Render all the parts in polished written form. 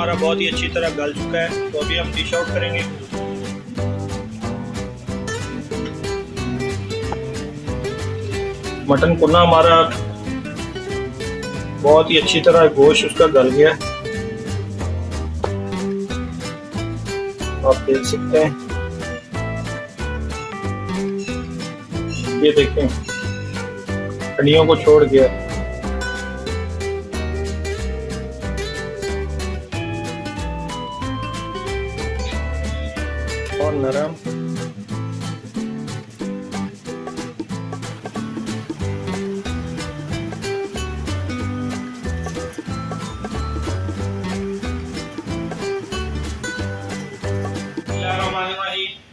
हमारा बहुत ही अच्छी तरह गल चुका है, तो अभी हम डिश आउट करेंगे। मटन कुन्ना हमारा बहुत ही अच्छी तरह गोश्त उसका गल गया, आप देख सकते हैं। ये देखें, हड्डियों को छोड़ गया। और नरम।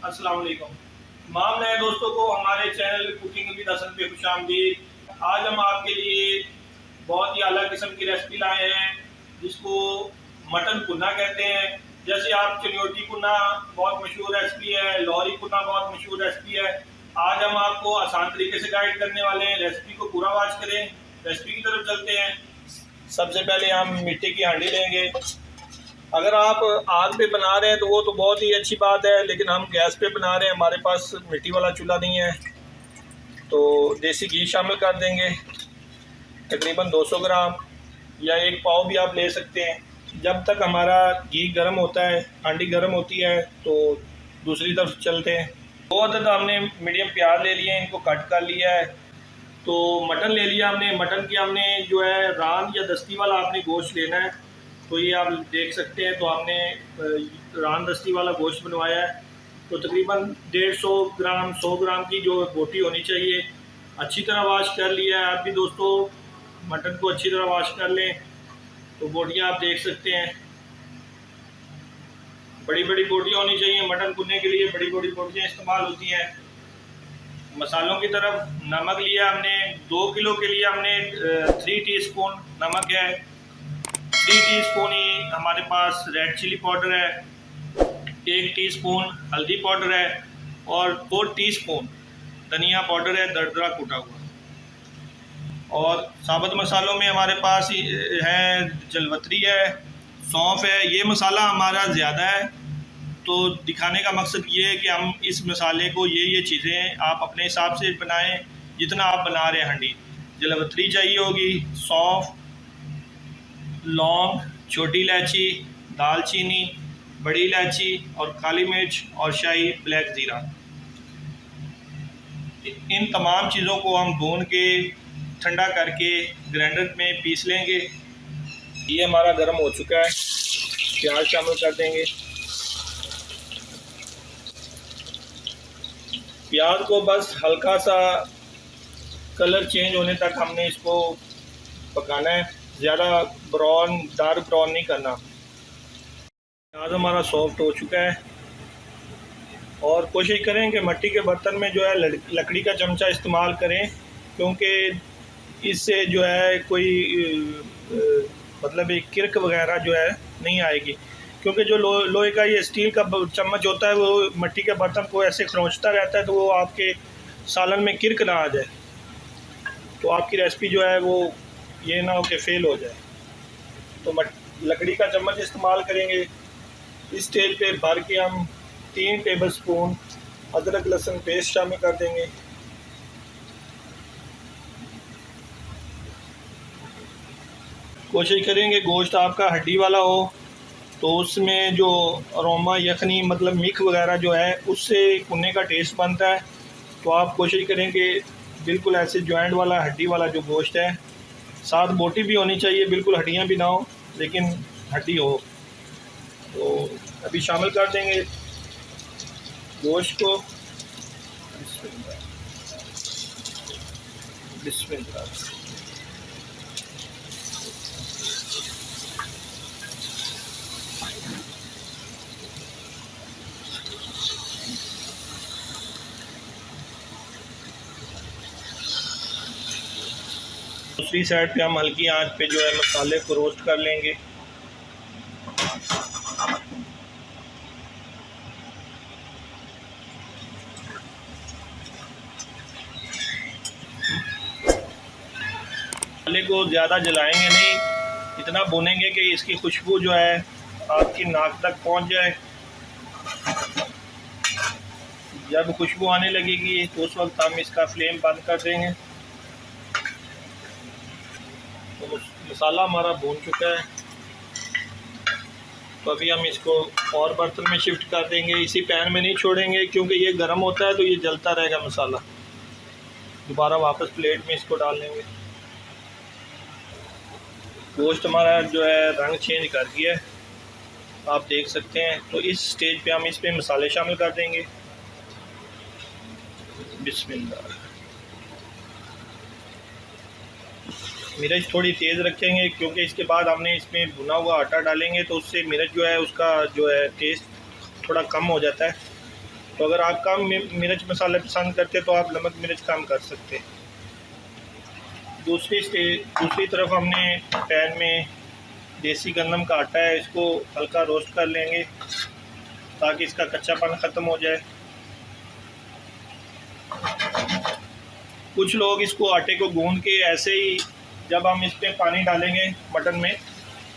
अस्सलाम वालेकुम। तमाम नए दोस्तों को हमारे चैनल कुकिंग विद हसन पे खुशामदीद। आज हम आपके लिए बहुत ही अलग किस्म की रेसिपी लाए हैं, जिसको मटन कुन्ना कहते हैं। जैसे आप चनियोटी कुन्ना बहुत मशहूर रेसिपी है, लाहौरी कुन्ना बहुत मशहूर रेसिपी है। आज हम आपको आसान तरीके से गाइड करने वाले हैं। रेसिपी को पूरा वॉच करें। रेसिपी की तरफ चलते हैं। सबसे पहले हम मिट्टी की हांडी लेंगे। अगर आप आग पे बना रहे हैं तो वो तो बहुत ही अच्छी बात है, लेकिन हम गैस पे बना रहे हैं, हमारे पास मिट्टी वाला चूल्हा नहीं है। तो देसी घी शामिल कर देंगे, तकरीबन 200 ग्राम या 1 पाव भी आप ले सकते हैं। जब तक हमारा घी गर्म होता है, हांडी गर्म होती है, तो दूसरी तरफ चलते हैं। 2 अदद हमने मीडियम प्याज ले लिए हैं, इनको कट कर लिया है। तो मटन ले लिया हमने। मटन की हमने जो है रान या दस्ती वाला आपने गोश्त लेना है। तो ये आप देख सकते हैं, तो हमने रान दस्ती वाला गोश्त बनवाया है। तो तकरीबन 150 ग्राम 100 ग्राम की जो बोटी होनी चाहिए। अच्छी तरह वाश कर लिया है। आप भी दोस्तों मटन को अच्छी तरह वाश कर लें। तो बोटियाँ आप देख सकते हैं, बड़ी बड़ी बोटियाँ होनी चाहिए। मटन कुन्ने के लिए बड़ी बड़ी बोटियाँ इस्तेमाल होती हैं। मसालों की तरफ नमक लिया हमने। 2 किलो के लिए हमने 3 टीस्पून नमक है। 3 टीस्पून ही हमारे पास रेड चिली पाउडर है। 1 टीस्पून हल्दी पाउडर है और 4 टीस्पून धनिया पाउडर है, दरदरा कूटा हुआ। और साबुत मसालों में हमारे पास है जलवतरी है, सौंफ है। ये मसाला हमारा ज़्यादा है, तो दिखाने का मकसद ये है कि हम इस मसाले को ये चीज़ें आप अपने हिसाब से बनाएं, जितना आप बना रहे हैं। हंडी जलवतरी चाहिए होगी, सौंफ, लौंग, छोटी इलायची, दालचीनी, बड़ी इलायची और काली मिर्च और शाही ब्लैक ज़ीरा। इन तमाम चीज़ों को हम भून के ठंडा करके ग्राइंडर में पीस लेंगे। ये हमारा गर्म हो चुका है। प्याज शामिल कर देंगे। प्याज को बस हल्का सा कलर चेंज होने तक हमने इसको पकाना है, ज़्यादा ब्राउन डार्क ब्राउन नहीं करना। प्याज हमारा सॉफ्ट हो चुका है। और कोशिश करें कि मिट्टी के बर्तन में जो है लकड़ी का चमचा इस्तेमाल करें, क्योंकि इससे जो है कोई मतलब एक किरक वगैरह जो है नहीं आएगी। क्योंकि जो लोहे का ये स्टील का चम्मच होता है, वो मिट्टी के बर्तन को ऐसे खरोंचता रहता है, तो वो आपके सालन में किरक ना आ जाए, तो आपकी रेसिपी जो है वो ये ना हो कि फेल हो जाए। तो लकड़ी का चम्मच इस्तेमाल करेंगे। इस स्टेज पे भर के हम 3 टेबल स्पून अदरक लहसुन पेस्ट शामिल कर देंगे। कोशिश करेंगे गोश्त आपका हड्डी वाला हो, तो उसमें जो अरोमा यखनी मतलब मिक वगैरह जो है, उससे कुन्ने का टेस्ट बनता है। तो आप कोशिश करेंगे बिल्कुल ऐसे जॉइंट वाला हड्डी वाला जो गोश्त है, साथ बोटी भी होनी चाहिए, बिल्कुल हड्डियाँ भी ना हो, लेकिन हड्डी हो। तो अभी शामिल कर देंगे गोश्त को। बिस्मिल्लाह। दूसरी साइड पे हम हल्की आंच पे जो है मसाले को रोस्ट कर लेंगे। मसाले को ज़्यादा जलाएंगे नहीं, इतना भूनेंगे कि इसकी खुशबू जो है आपकी नाक तक पहुंच जाए। जब खुशबू आने लगेगी तो उस वक्त हम इसका फ्लेम बंद कर देंगे। तो मसाला हमारा भून चुका है, तो अभी हम इसको और बर्तन में शिफ्ट कर देंगे। इसी पैन में नहीं छोड़ेंगे क्योंकि ये गर्म होता है तो ये जलता रहेगा मसाला। दोबारा वापस प्लेट में इसको डाल लेंगे। गोश्त हमारा जो है रंग चेंज कर गया है, आप देख सकते हैं। तो इस स्टेज पे हम इस पे मसाले शामिल कर देंगे। बिस्मिल्लाह। मिर्च थोड़ी तेज़ रखेंगे क्योंकि इसके बाद हमने इसमें भुना हुआ आटा डालेंगे, तो उससे मिर्च जो है उसका जो है टेस्ट थोड़ा कम हो जाता है। तो अगर आप कम मिर्च मसाले पसंद करते तो आप नमक मिर्च कम कर सकते। दूसरी तरफ हमने पैन में देसी गंदम का आटा है, इसको हल्का रोस्ट कर लेंगे ताकि इसका कच्चापन ख़त्म हो जाए। कुछ लोग इसको आटे को गूंद के ऐसे ही, जब हम इस पर पानी डालेंगे मटन में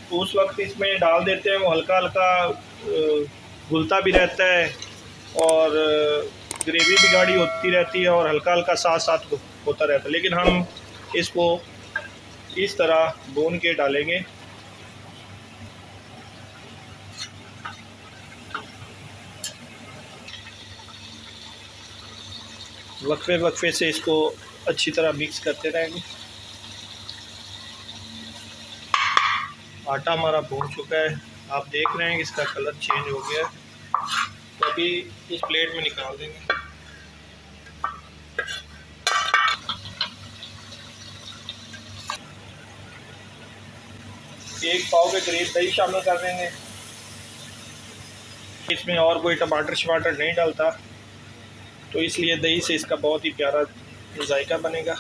तो उस वक्त इसमें डाल देते हैं, वो हल्का हल्का घुलता भी रहता है और ग्रेवी भी गाढ़ी होती रहती है और हल्का हल्का साथ साथ होता रहता है। लेकिन हम इसको इस तरह भून के डालेंगे। वक्फे वक्फे से इसको अच्छी तरह मिक्स करते रहेंगे। आटा हमारा भून चुका है, आप देख रहे हैं कि इसका कलर चेंज हो गया है। तो अभी इस प्लेट में निकाल देंगे। एक पाव के करीब दही शामिल कर देंगे। इसमें और कोई टमाटर शमाटर नहीं डालता, तो इसलिए दही से इसका बहुत ही प्यारा जायका बनेगा।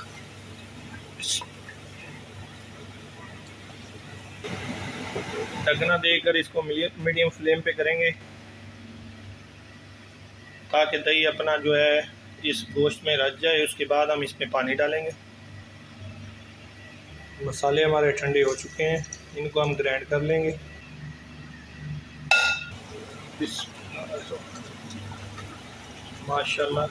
ढकना देकर इसको मीडियम फ्लेम पे करेंगे ताकि दही अपना जो है इस गोश्त में रच जाए। उसके बाद हम इसमें पानी डालेंगे। मसाले हमारे ठंडे हो चुके हैं, इनको हम ग्राइंड कर लेंगे। माशाल्लाह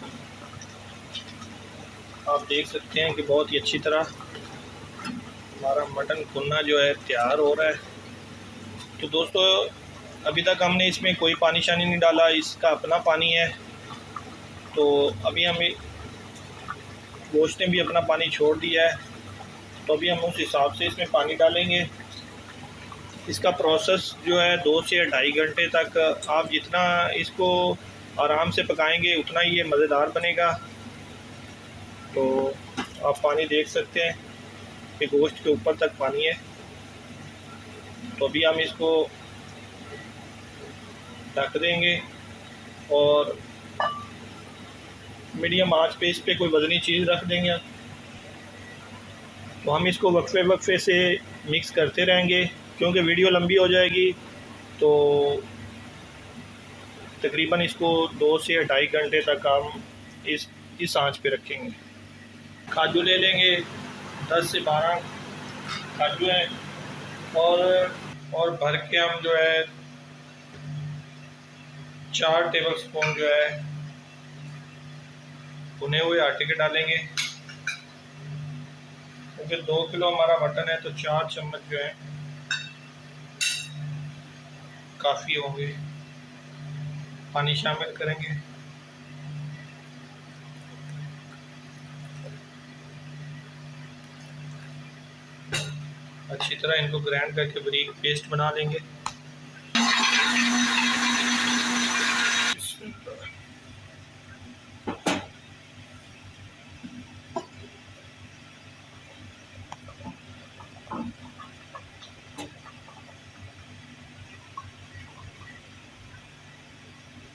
आप देख सकते हैं कि बहुत ही अच्छी तरह हमारा मटन भुना जो है तैयार हो रहा है। तो दोस्तों अभी तक हमने इसमें कोई पानी शानी नहीं डाला, इसका अपना पानी है। तो अभी हमें गोश्त ने भी अपना पानी छोड़ दिया है, तो अभी हम उस हिसाब से इसमें पानी डालेंगे। इसका प्रोसेस जो है 2 से 2.5 घंटे तक आप जितना इसको आराम से पकाएंगे उतना ही ये मज़ेदार बनेगा। तो आप पानी देख सकते हैं कि गोश्त के ऊपर तक पानी है। तो अभी हम इसको ढक देंगे और मीडियम आंच पे इस पे कोई वज़नी चीज़ रख देंगे। तो हम इसको वक्फे वक्फे से मिक्स करते रहेंगे क्योंकि वीडियो लंबी हो जाएगी। तो तकरीबन इसको 2 से 2.5 घंटे तक हम इस आंच पे रखेंगे। काजू ले लेंगे, 10 से 12 काजू हैं और भर के हम जो है 4 टेबल स्पून जो है भुने हुए आटे के डालेंगे। क्योंकि 2 किलो हमारा मटन है तो 4 चम्मच जो है काफ़ी होंगे। पानी शामिल करेंगे। अच्छी तरह इनको ग्राइंड करके बारीक पेस्ट बना लेंगे।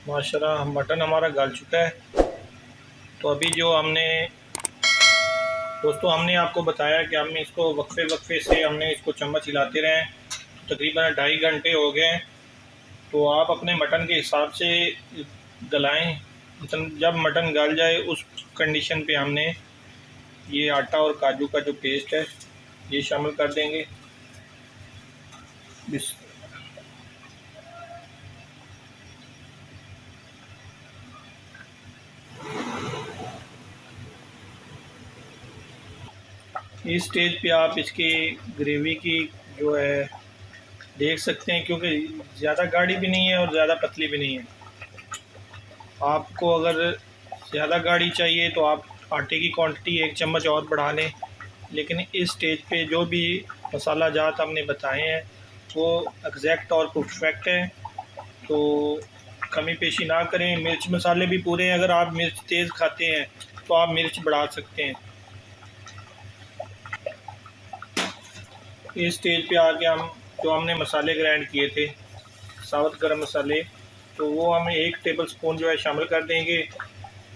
माशाल्लाह मटन हमारा गल चुका है। तो अभी जो हमने आपको बताया कि हमने इसको वक्फे वक्फे से हमने इसको चम्मच हिलाते रहे, तो तकरीबन 2.5 घंटे हो गए। तो आप अपने मटन के हिसाब से गलाएं। जब मटन गल जाए उस कंडीशन पे हमने ये आटा और काजू का जो पेस्ट है ये शामिल कर देंगे। इस स्टेज पे आप इसकी ग्रेवी की जो है देख सकते हैं, क्योंकि ज़्यादा गाढ़ी भी नहीं है और ज़्यादा पतली भी नहीं है। आपको अगर ज़्यादा गाढ़ी चाहिए तो आप आटे की क्वांटिटी 1 चम्मच और बढ़ा लें, लेकिन इस स्टेज पे जो भी मसाला जात हमने बताए हैं वो एग्जैक्ट और परफेक्ट हैं, तो कमी पेशी ना करें। मिर्च मसाले भी पूरे हैं, अगर आप मिर्च तेज़ खाते हैं तो आप मिर्च बढ़ा सकते हैं। इस स्टेज पे आके हम जो हमने मसाले ग्राइंड किए थे साबुत गरम मसाले, तो वो हम 1 टेबल स्पून जो है शामिल कर देंगे।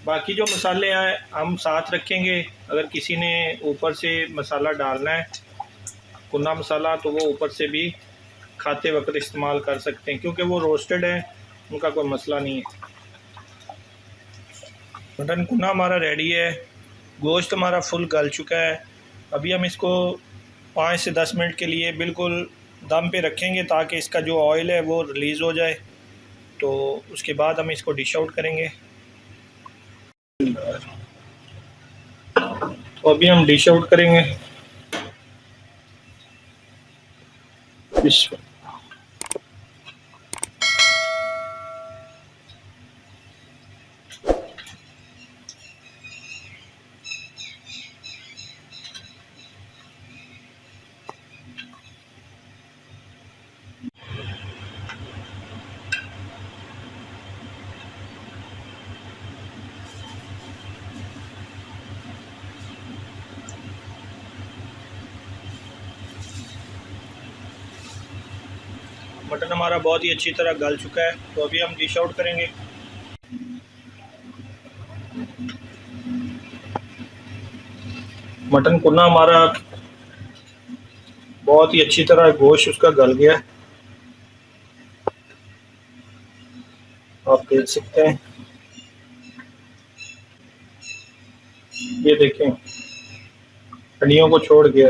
बाकी जो मसाले हैं हम साथ रखेंगे। अगर किसी ने ऊपर से मसाला डालना है कुन्ना मसाला, तो वो ऊपर से भी खाते वक्त इस्तेमाल कर सकते हैं, क्योंकि वो रोस्टेड है, उनका कोई मसला नहीं है। मटन कुन्ना हमारा रेडी है, गोश्त हमारा फुल गल चुका है। अभी हम इसको 5 से 10 मिनट के लिए बिल्कुल दम पे रखेंगे ताकि इसका जो ऑयल है वो रिलीज़ हो जाए, तो उसके बाद हम इसको डिश आउट करेंगे। तो अभी हम डिश आउट करेंगे। मटन हमारा बहुत ही अच्छी तरह गल चुका है, तो अभी हम डिश आउट करेंगे। मटन कुन्ना हमारा बहुत ही अच्छी तरह गोश्त उसका गल गया है, आप देख सकते हैं। ये देखें, हड्डियों को छोड़ गया,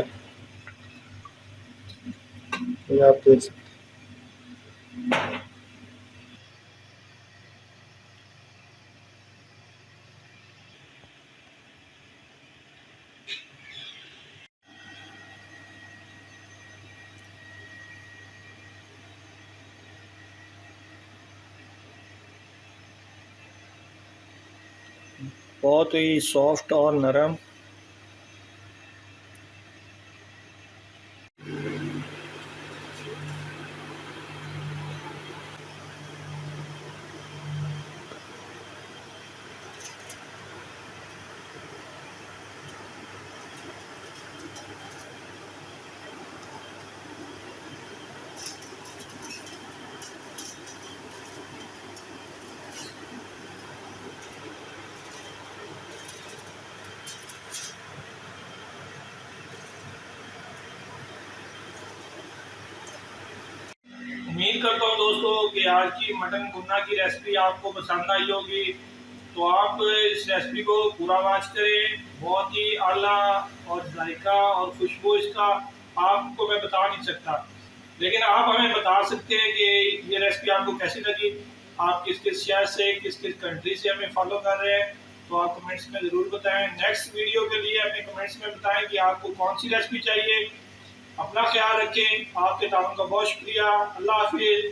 ये आप देख सकते हैं। बहुत ही सॉफ्ट और नरम। उम्मीद करता हूँ दोस्तों कि आज की मटन कुन्ना की रेसिपी आपको पसंद आई होगी, तो आप इस रेसिपी को पूरा वॉच करें। बहुत ही आला और जायका और खुशबू इसका आपको मैं बता नहीं सकता, लेकिन आप हमें बता सकते हैं कि ये रेसिपी आपको कैसी लगी, आप किस किस शहर से किस किस कंट्री से हमें फॉलो कर रहे हैं, तो आप कमेंट्स में ज़रूर बताएं। नेक्स्ट वीडियो के लिए हमें कमेंट्स में बताएं कि आपको कौन सी रेसिपी चाहिए। अपना ख्याल रखें, आपके ताउन का बहुत शुक्रिया। अल्लाह हाफिज़।